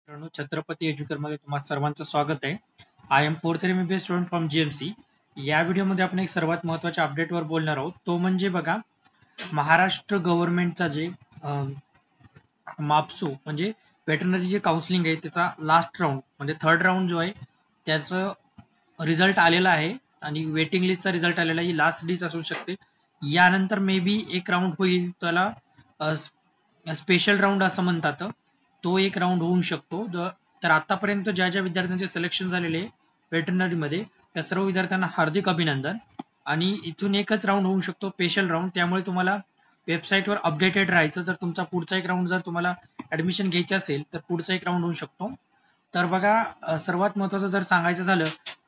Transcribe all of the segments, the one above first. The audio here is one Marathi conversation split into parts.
मित्रांनो, छत्रपती एज्युकेटर मध्ये तुम्हा सर्वांचं स्वागत आहे. I am fourth year MBBS student from GMC. या व्हिडिओमध्ये आपण एक सर्वात महत्त्वाच्या अपडेटवर बोलणार आहोत. तो म्हणजे बघा, महाराष्ट्र गव्हर्नमेंटचा जे मापसू म्हणजे वेटरनरी जे काउन्सिलिंग आहे त्याचा लास्ट राऊंड म्हणजे थर्ड राऊंड जो आहे त्याचं रिझल्ट आलेला आहे आणि वेटिंग लिस्टचा रिझल्ट आलेला आहे. लास्ट लिस्ट असू शकते. यानंतर मे बी एक राऊंड होईल, त्याला स्पेशल राऊंड असं म्हणतात. तो एक राऊंड होऊ शकतो. तर आतापर्यंत ज्या ज्या विद्यार्थ्यांचे सिलेक्शन झालेले वेटरनरी मध्ये त्या सर्व विद्यार्थ्यांना हार्दिक अभिनंदन. आणि इथून एकच राऊंड होऊ शकतो, स्पेशल राऊंड. त्यामुळे तुम्हाला वेबसाईटवर अपडेटेड राहायचं. जर तुमचा पुढचा एक राऊंड जर तुम्हाला ऍडमिशन घ्यायची असेल तर पुढचा एक राऊंड होऊ शकतो. तर बघा, सर्वात महत्वाचं जर सांगायचं झालं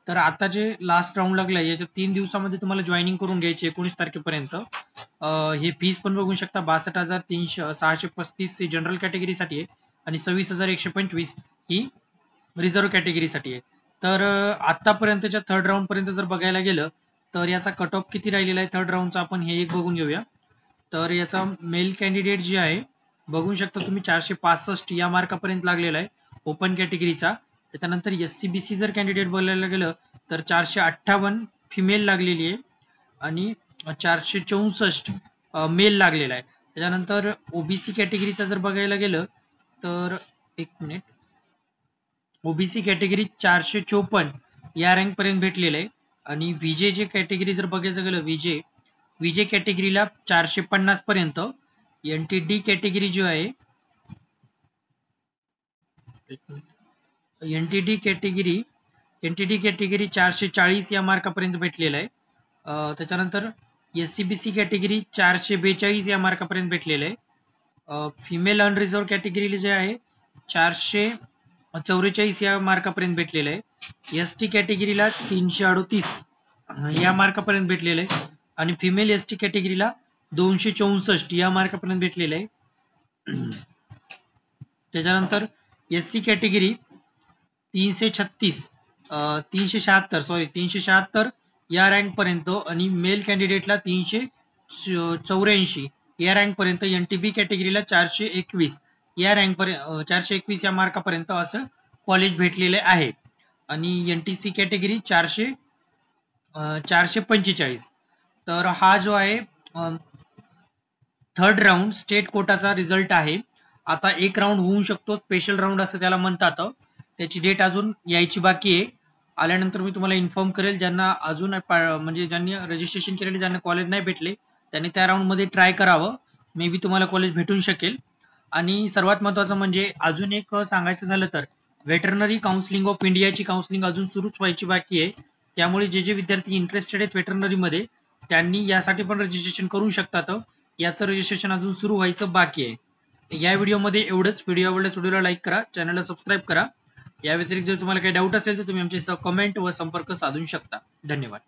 तर आता जे लास्ट राऊंड लागलाय याच्या 3 दिवसामध्ये तुम्हाला जॉईनिंग करून घ्यायची 19 तारखेपर्यंत. हे फीस पण बघू शकता, 62,635 जनरल कॅटेगरीसाठी आहे आणि 26,125 ही रिझर्व्ह कॅटेगरीसाठी आहे. तर आतापर्यंतच्या थर्ड राऊंड पर्यंत जर बघायला गेलं तर याचा कट ऑफ किती राहिलेला आहे थर्ड राऊंडचा, आपण हे एक बघून घेऊया. तर याचा मेल कॅन्डिडेट जे आहे बघू शकता तुम्ही 465 या मार्कापर्यंत लागलेला आहे ओपन कॅटेगरीचा. त्याच्यानंतर SCBC जर कॅन्डिडेट बघायला गेलं तर 458 फिमेल लागलेली आहे आणि 464 मेल लागलेला आहे. त्याच्यानंतर ओबीसी कॅटेगरीचा जर बघायला गेलं तर एक मिनिट, ओबीसी कॅटेगरी 454 या रँक पर्यंत भेटलेलं आहे. आणि विजे जे कॅटेगरी जर बघायचं गेलं विजे कॅटेगरीला 450 पर्यंत. एनटीडी कॅटेगरी जो आहे एनटीडी कॅटेगरी 440 या मार्कापर्यंत भेटलेला आहे. त्याच्यानंतर SCBC कॅटेगरी 442 या मार्कापर्यंत भेटलेलं आहे. फिमेल अनरिझर्व कॅटेगरीला जे आहे 444 या मार्कापर्यंत भेटलेलं आहे. ST कॅटेगरीला 338 या मार्कापर्यंत भेटलेलं आहे आणि फिमेल ST कॅटेगरीला 264 या मार्कापर्यंत भेटलेलं आहे. त्याच्यानंतर SC कॅटेगरी 376 या रँक पर्यंत आणि मेल कॅन्डिडेटला 384 या रँक पर्यंत. NTB कॅटेगरीला 421 या रँक पर्यंत 421 या मार्कापर्यंत असं कॉलेज भेटलेले आहे. आणि NTC कॅटेगरी 445. तर हा जो आहे थर्ड राऊंड स्टेट कोटाचा रिझल्ट आहे. आता एक राऊंड होऊ शकतो, स्पेशल राऊंड असं त्याला म्हणतात. त्याची डेट अजून यायची बाकी आहे. आल्यानंतर मी तुम्हाला इन्फॉर्म करेल. ज्यांना अजून म्हणजे ज्यांनी रजिस्ट्रेशन केलेले, ज्यांना कॉलेज नाही भेटले त्यांनी त्या राऊंड मध्ये ट्राय करावं. मे बी तुम्हाला कॉलेज भेटून शकेल. आणि सर्वात महत्वाचं म्हणजे अजून एक सांगायचं झालं तर वेटरनरी काउन्सिलिंग ऑफ इंडियाची काउन्सिलिंग अजून सुरूच व्हायची बाकी आहे. त्यामुळे जे जे विद्यार्थी इंटरेस्टेड आहेत वेटरनरी मध्ये त्यांनी यासाठी पण रजिस्ट्रेशन करू शकतात. याचं रजिस्ट्रेशन अजून सुरू व्हायचं बाकी आहे. या व्हिडिओमध्ये एवढंच. व्हिडिओ आवडल्यास व्हिडिओला लाईक करा, चॅनलला सबस्क्राईब करा. या व्यतिरिक्त जर तुम्हाला काही डाऊट असेल तर तुम्ही आमच्यासह कमेंट व संपर्क साधू शकता. धन्यवाद.